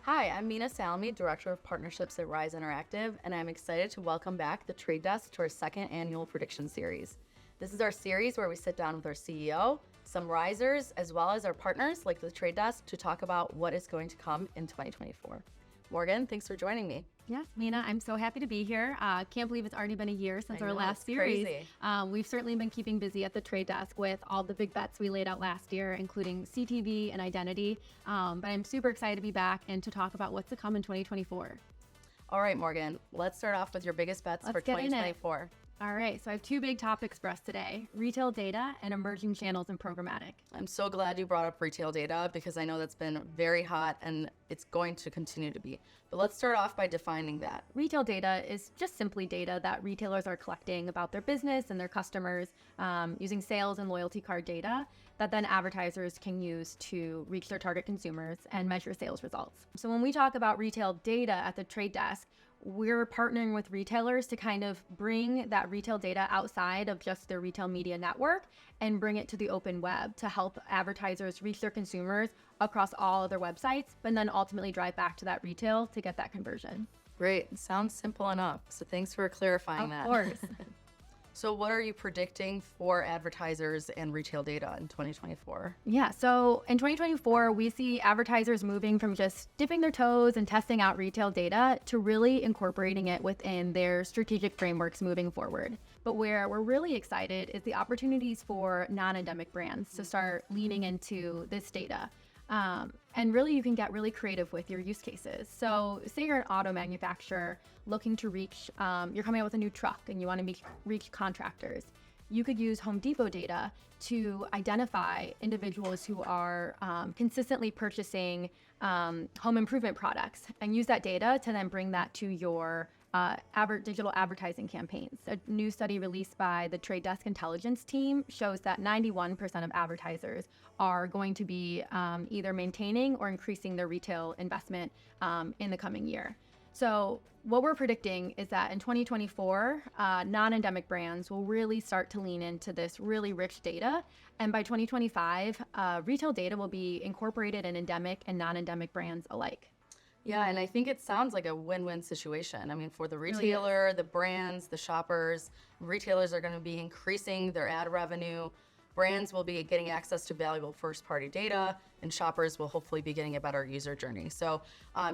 Hi, I'm Mina Salami, Director of Partnerships at Rise Interactive, and I'm excited to welcome back the Trade Desk to our second annual prediction series. This is our series where we sit down with our CEO, some risers, as well as our partners like the Trade Desk to talk about what is going to come in 2024. Morgan, thanks for joining me. Yes, Mina, I'm so happy to be here. Can't believe it's already been a year since our last series. Crazy. We've certainly been keeping busy at the Trade Desk with all the big bets we laid out last year, including CTV and identity. But I'm super excited to be back and to talk about what's to come in 2024. All right, Morgan, let's start off with your biggest bets for 2024. All right, so I have two big topics for us today, retail data and emerging channels and programmatic. I'm so glad you brought up retail data because I know that's been very hot and it's going to continue to be. But let's start off by defining that. Retail data is just simply data that retailers are collecting about their business and their customers using sales and loyalty card data that then advertisers can use to reach their target consumers and measure sales results. So when we talk about retail data at the Trade Desk, we're partnering with retailers to kind of bring that retail data outside of just their retail media network and bring it to the open web to help advertisers reach their consumers across all of their websites, but then ultimately drive back to that retail to get that conversion. Great. Sounds simple enough. So thanks for clarifying that. Of course. So what are you predicting for advertisers and retail data in 2024? Yeah, so in 2024, we see advertisers moving from just dipping their toes and testing out retail data to really incorporating it within their strategic frameworks moving forward. But where we're really excited is the opportunities for non-endemic brands to start leaning into this data. And really, you can get really creative with your use cases. So say you're an auto manufacturer looking to reach, you're coming out with a new truck and you want to reach contractors. You could use Home Depot data to identify individuals who are consistently purchasing home improvement products and use that data to then bring that to your digital advertising campaigns. A new study released by the Trade Desk Intelligence team shows that 91% of advertisers are going to be either maintaining or increasing their retail investment in the coming year. So what we're predicting is that in 2024, non-endemic brands will really start to lean into this really rich data. And by 2025, retail data will be incorporated in endemic and non-endemic brands alike. Yeah, and I think it sounds like a win-win situation. I mean, for the retailer, the brands, the shoppers, retailers are going to be increasing their ad revenue. Brands will be getting access to valuable first-party data, and shoppers will hopefully be getting a better user journey. So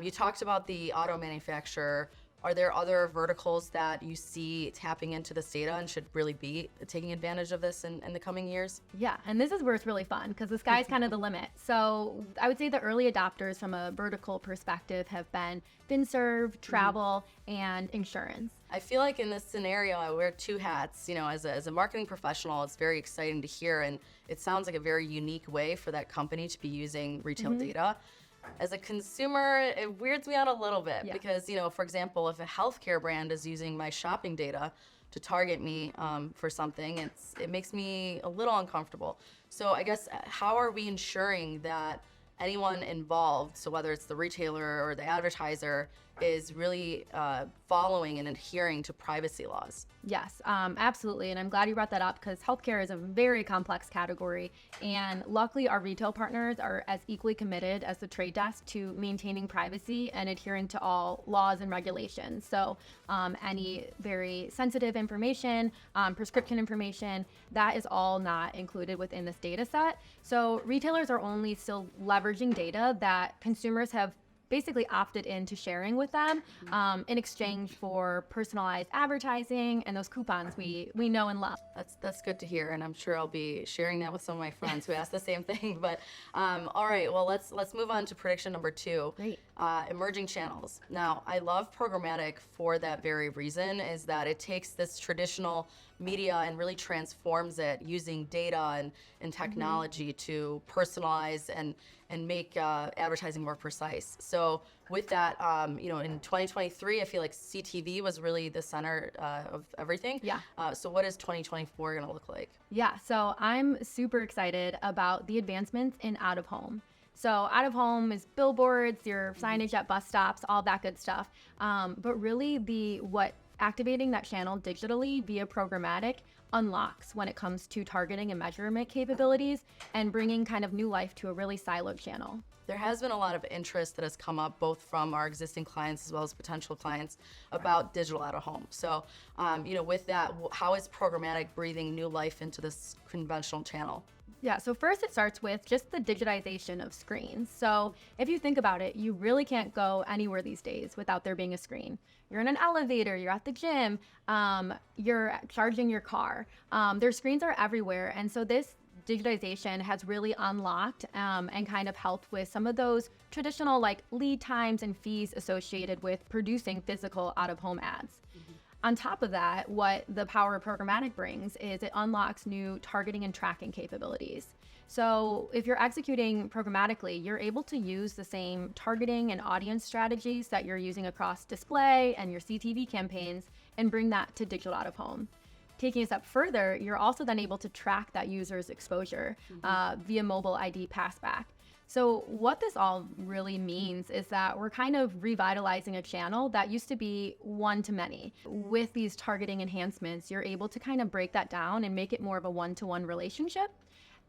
you talked about the auto manufacturer. Are there other verticals that you see tapping into this data and should really be taking advantage of this in the coming years? Yeah, and this is where it's really fun because the sky's kind of the limit. So I would say the early adopters from a vertical perspective have been FinServe, travel, and insurance. I feel like in this scenario, I wear two hats. You know, as a marketing professional, it's very exciting to hear, and it sounds like a very unique way for that company to be using retail data. As a consumer, it weirds me out a little bit because, you know, for example, if a healthcare brand is using my shopping data to target me for something, it makes me a little uncomfortable. So I guess how are we ensuring that anyone involved, so whether it's the retailer or the advertiser, is really following and adhering to privacy laws? Yes, absolutely. And I'm glad you brought that up because healthcare is a very complex category. And luckily, our retail partners are as equally committed as the Trade Desk to maintaining privacy and adhering to all laws and regulations. So any very sensitive information, prescription information, that is all not included within this data set. So retailers are only still leveraging data that consumers have basically opted into sharing with them in exchange for personalized advertising and those coupons we know and love. That's good to hear, and I'm sure I'll be sharing that with some of my friends who ask the same thing. But all right, well let's move on to prediction number 2. Great. Emerging channels. Now, I love programmatic for that very reason, is that it takes this traditional media and really transforms it using data and technology to personalize and make advertising more precise. So with that, you know, in 2023, I feel like CTV was really the center of everything. Yeah. So what is 2024 going to look like? Yeah, so I'm super excited about the advancements in out of home. So out of home is billboards, your signage at bus stops, all that good stuff. But really activating that channel digitally via programmatic unlocks when it comes to targeting and measurement capabilities and bringing kind of new life to a really siloed channel. There has been a lot of interest that has come up both from our existing clients as well as potential clients about digital out of home. So, with that, how is programmatic breathing new life into this conventional channel? Yeah, so first it starts with just the digitization of screens. So if you think about it, you really can't go anywhere these days without there being a screen. You're in an elevator, you're at the gym, you're charging your car. Their screens are everywhere. And so this digitization has really unlocked and kind of helped with some of those traditional like lead times and fees associated with producing physical out-of-home ads. On top of that, what the power of programmatic brings is it unlocks new targeting and tracking capabilities. So if you're executing programmatically, you're able to use the same targeting and audience strategies that you're using across display and your CTV campaigns and bring that to digital out of home. Taking a step further, you're also then able to track that user's exposure via mobile ID passback. So what this all really means is that we're kind of revitalizing a channel that used to be one to many. With these targeting enhancements, you're able to kind of break that down and make it more of a one-to-one relationship.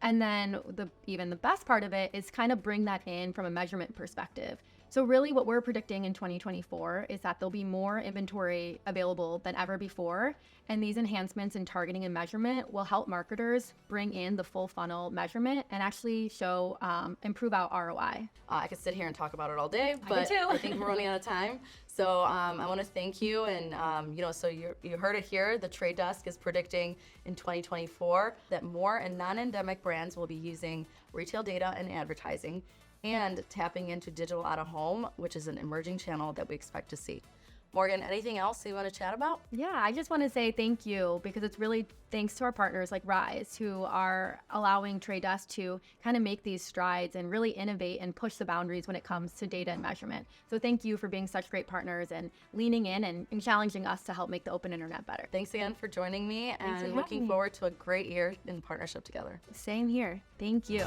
And then even the best part of it is kind of bring that in from a measurement perspective. So really what we're predicting in 2024 is that there'll be more inventory available than ever before. And these enhancements in targeting and measurement will help marketers bring in the full funnel measurement and actually show, improve out ROI. I could sit here and talk about it all day, I but could too. I think we're running out of time. So I want to thank you. And, so you heard it here. The Trade Desk is predicting in 2024 that more and non-endemic brands will be using retail data and advertising and tapping into digital out of home, which is an emerging channel that we expect to see. Morgan, anything else you want to chat about? Yeah, I just want to say thank you because it's really thanks to our partners like Rise who are allowing Trade Desk to kind of make these strides and really innovate and push the boundaries when it comes to data and measurement. So thank you for being such great partners and leaning in and challenging us to help make the open internet better. Thanks again for joining me Thanks for and having looking me. forward to a great year in partnership together. Same here. Thank you.